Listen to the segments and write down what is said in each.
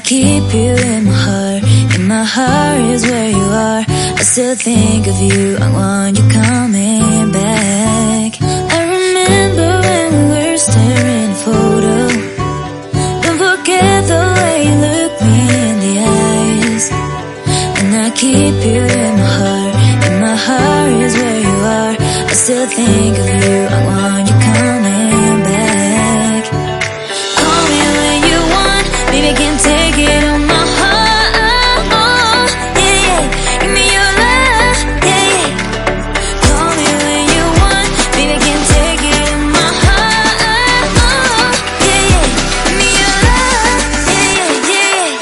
keep you in my heart. In my heart is where you are. I still think of you. I want you coming back. I remember when we were staring at a photo. Don't forget the way you look me in the eyes. And I keep you in my heart. In my heart is where you are. I still think of you. I want you coming back. Call me when you want. Baby, I can't take it on my heart. Yeah, yeah. Give me your love. Yeah, yeah. Call me when you want. Baby, I can't take it on my heart. Yeah, yeah. Give me your love. Yeah, yeah, yeah.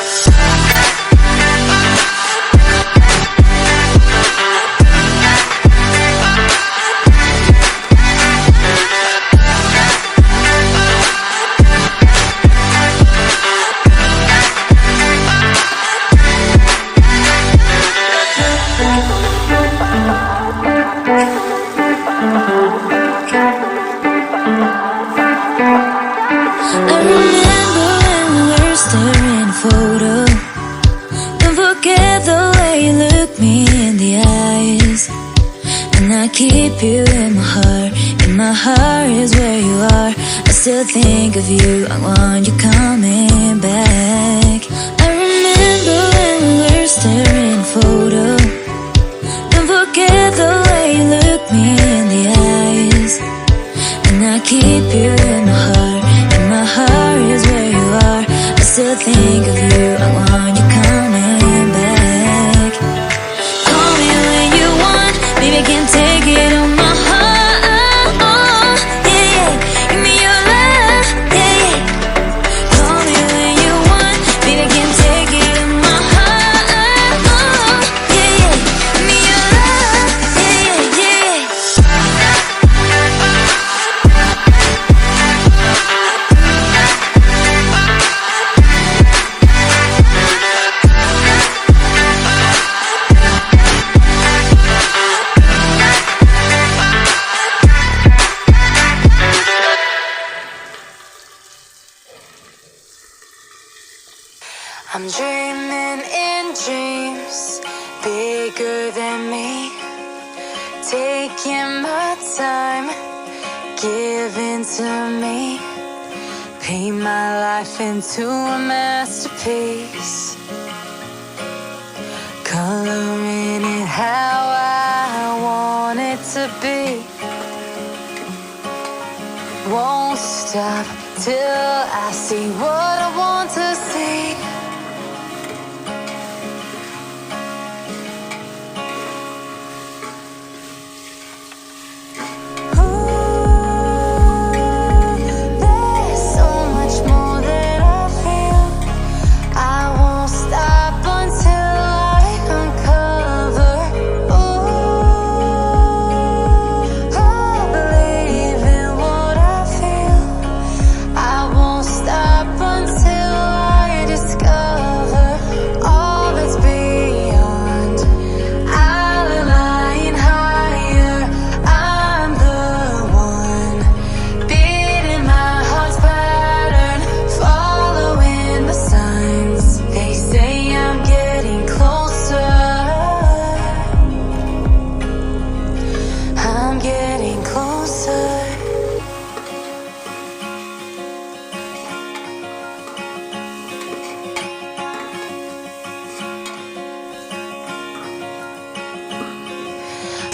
I remember when we were staring at a photo. Don't forget the way you look me in the eyes. And I keep you in my heart. In my heart is where you are. I still think of you. I want you coming back. I remember when we were staring at a photo. Don't forget the way you look me in the eyes. And I keep you in my heart. In my heart is where you are. I still think of you. I want you coming back. Call me when you want. Baby, I can't take it on my heart. Yeah, yeah. Give me your love. Yeah, yeah. Call me when you want. Baby, I can't take it on my heart. Yeah, yeah. Give me your love. Yeah, yeah, yeah. I'm dreaming in dreams bigger than me, taking my time, giving to me, paint my life into a masterpiece, coloring it how I want it to be. Won't stop till I see what I want to see.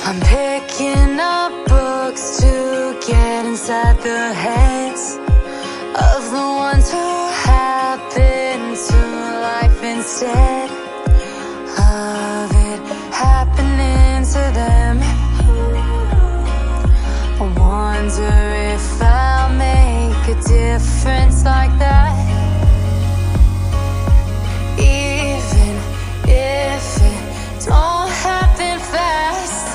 I'm picking up books to get inside the heads of the ones who happen to life instead of it happening to them. I wonder if I'll make a difference like that, even if it don't happen fast.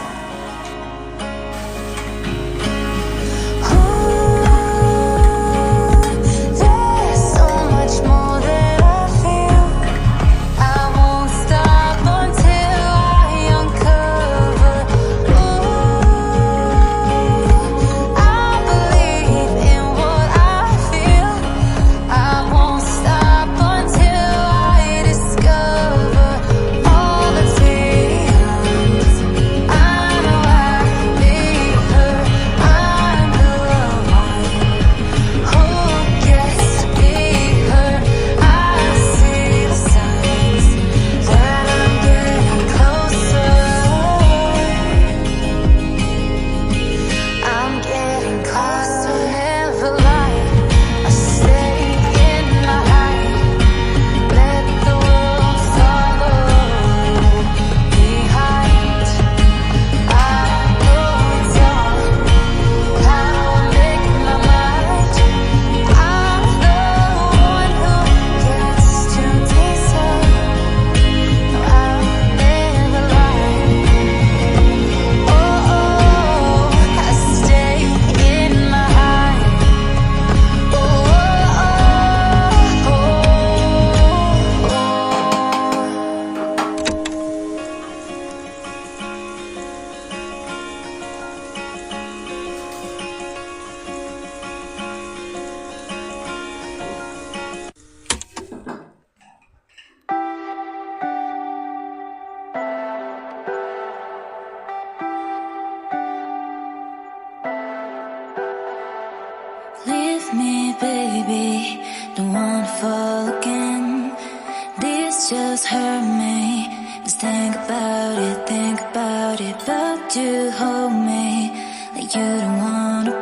There's so much more that I feel. I me, baby. Don't wanna fall again. This just hurt me. Just think about it, about you. Hold me like you don't wanna